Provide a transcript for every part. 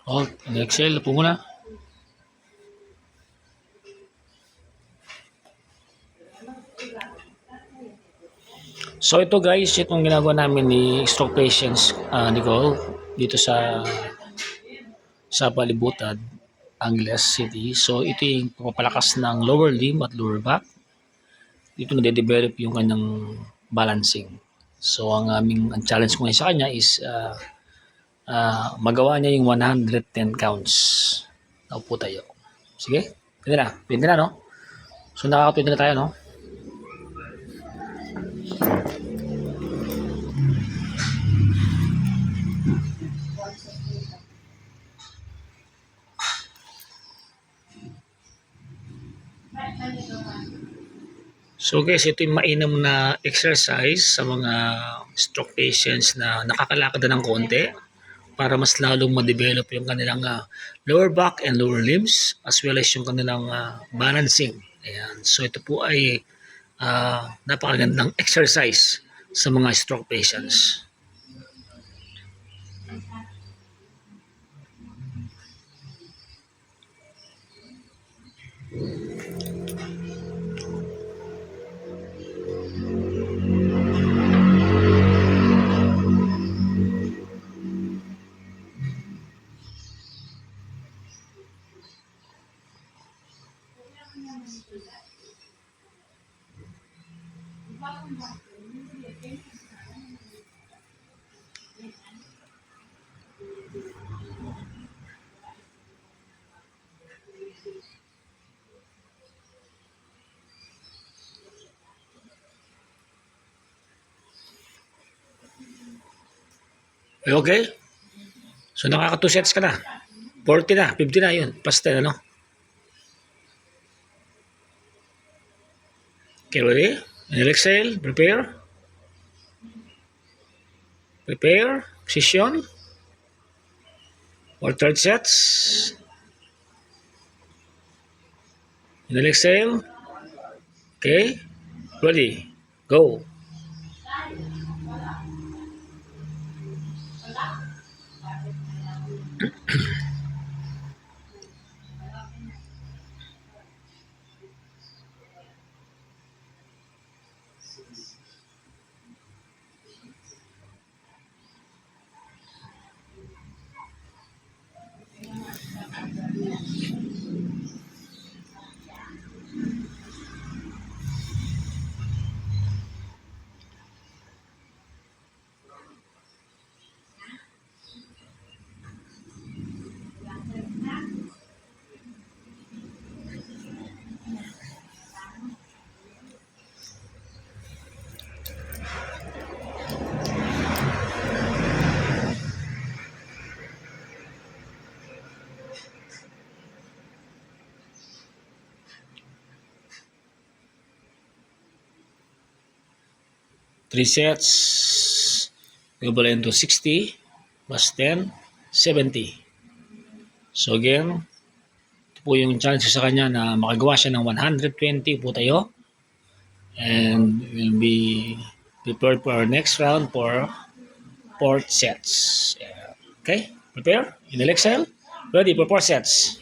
Oh, Excel po muna. So ito guys, itong ginagawa namin ni stroke patients, Nicole, dito sa Palibutan, Angeles City. So ito yung papalakas ng lower limb at lower back. Dito nade-develop yung kanyang balancing. So ang challenge ko ngayon sa kanya is magawa niya yung 110 counts. Naupo tayo. Sige, pwede na no? So nakaka-20 na tayo no? So guys, ito yung mainam na exercise sa mga stroke patients na nakakalakad na ng konti para mas lalong ma-develop yung kanilang lower back and lower limbs as well as yung kanilang balancing. Ayan. So ito po ay napakagandang exercise sa mga stroke patients. Okay? So nakaka 2 sets ka na. 40 na, 50 na yun. Basta ano. Okay, ready? And exhale, prepare. Prepare, position. For third sets. And exhale. Okay, ready, go. Three sets equivalent to 60 plus 10, 70. So again, ito po yung challenge sa kanya na makagawa siya ng 120 po tayo. And we'll be prepared for our next round for 4 sets. Okay, prepare. Inhale, exhale. Ready for 4 sets.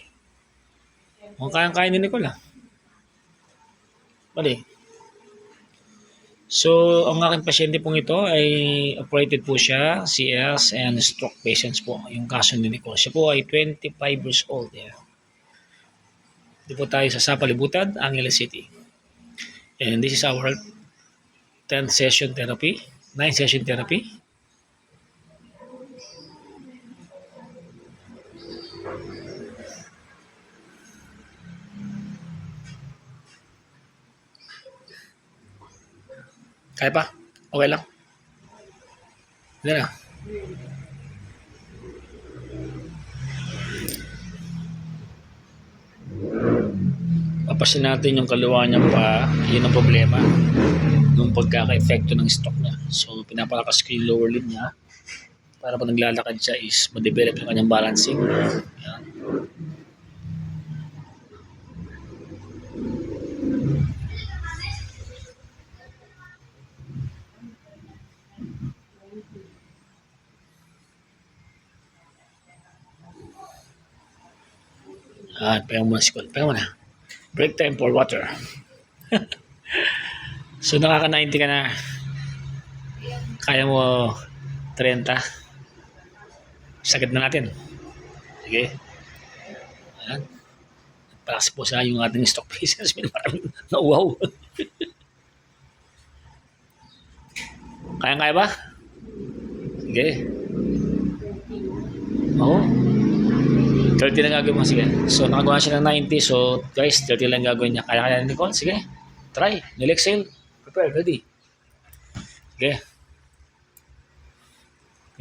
Mukhang kayang-kaya ni Nicole Ready. So, ang aking pasyente pong ito ay operated po siya, CS and stroke patients po. Yung kaso ni Nicole. Siya po ay 25 years old. Dito po tayo sa Sapalibutan, Angeles City. And this is our 10 session therapy, 9 session therapy. Kaya pa? Okay lang? Hindi na. Papasin natin yung kaliwa niya pa, yun ang problema nung pagkaka-epekto ng stock niya. So, pinapalakas ko yung lower limb niya para pag naglalakad siya is ma-develop yung kanyang balancing. Yan. Pahinga muna si Cole. Pahinga muna. Break time for water. So, nakaka-90 ka na. Kaya mo 30. Sagad na natin. Sige. Ayan. Palakas po sa yung ating stock patience. Maraming nauwaw. Kaya ba? Sige. Oo. 30 lang gagawin mo. Sige. So, nakagawa siya ng 90. So, guys, 30 lang gagawin niya. Kaya Nicole. Sige. Try. Nil-exhale. Prepare. Ready. Sige.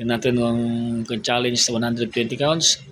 Yan natin ang challenge sa 120 counts.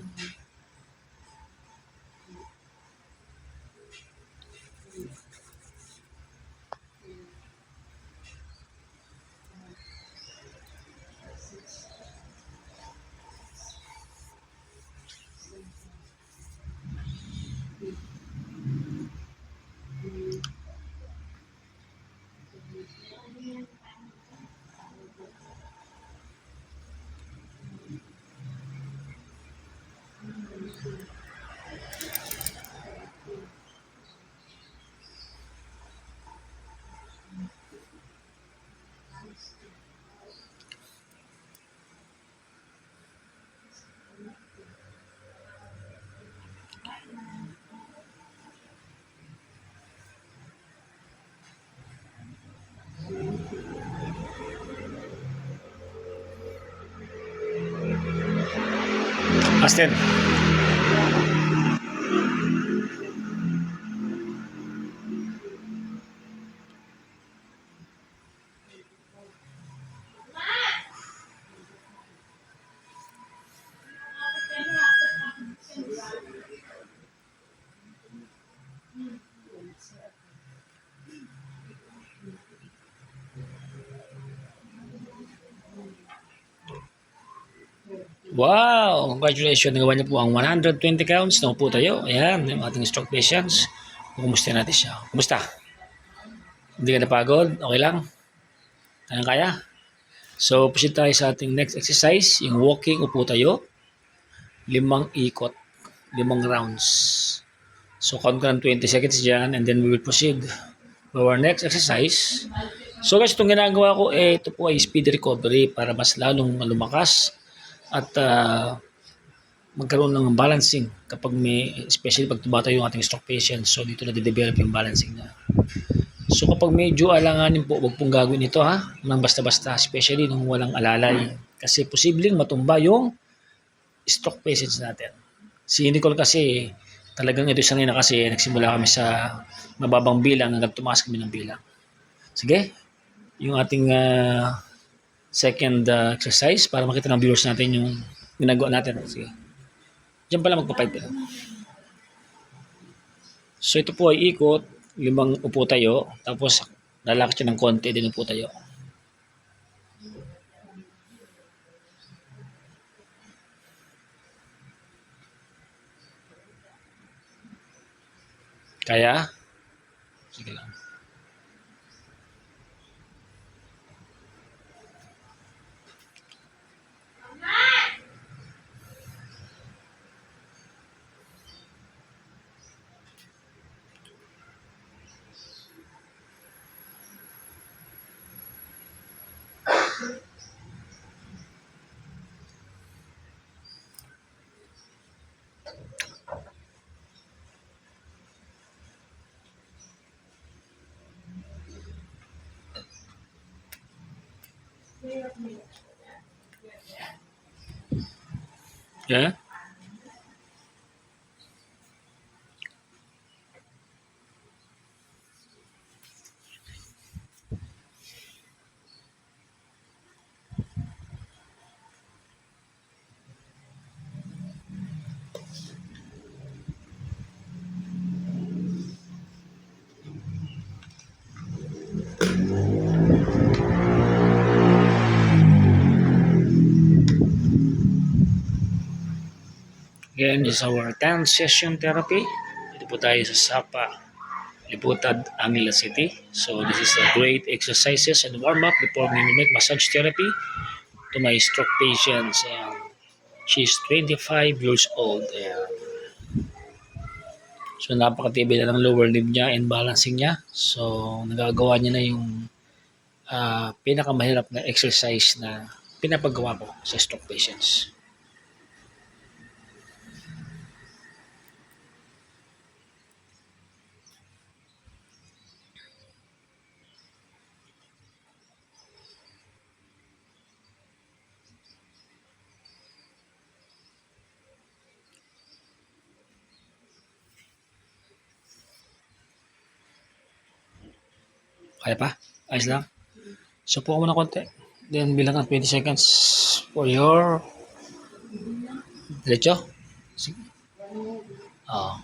Astin. Wow! Congratulations! Nagawa niya po ang 120 counts. Naupo tayo. Ayan, yung ating stroke patients. Kumusta natin siya? Kumusta? Hindi ka napagod? Okay lang? Kaya kaya? So, proceed tayo sa ating next exercise. Yung walking, upo tayo. 5 ikot. 5 rounds. So, count ka ng 20 seconds dyan and then we will proceed to our next exercise. So guys, itong ginagawa ko, ito po ay speed recovery para mas lalong lumakas at magkaroon ng balancing kapag especially pag tumatayo yung ating stroke patient. So dito na-develop yung balancing niya. So kapag medyo alanganin po, huwag pong gagawin ito nang basta-basta, especially nung walang alalay. Kasi posibleng matumba yung stroke patients natin. Si Nicole kasi, talagang ito sanay na kasi nagsimula kami sa mababang bilang hanggang tumaas kami ng bilang. Sige, yung ating second exercise para makita ng viewers natin yung ginagawa natin. Sige. Diyan pala magpa-5 ka. So ito po ay ikot, 5 upo tayo, tapos lalakad siya ng konti, din upo tayo. Kaya? Sige lang. Yeah? Again, this is our 10th session therapy. Dito po tayo sa Sapa, Liputad, Angeles City. So this is a great exercises and warm-up before we make massage therapy to my stroke patients. And she's 25 years old. And so napakatibay na ng lower limb niya and balancing niya. So nagagawa niya na yung pinakamahirap na exercise na pinapagawa ko sa stroke patients. Kaya pa? Ayos lang. So po ako muna konti. Then bilang ng 20 seconds for your diretso. Sige. Oh.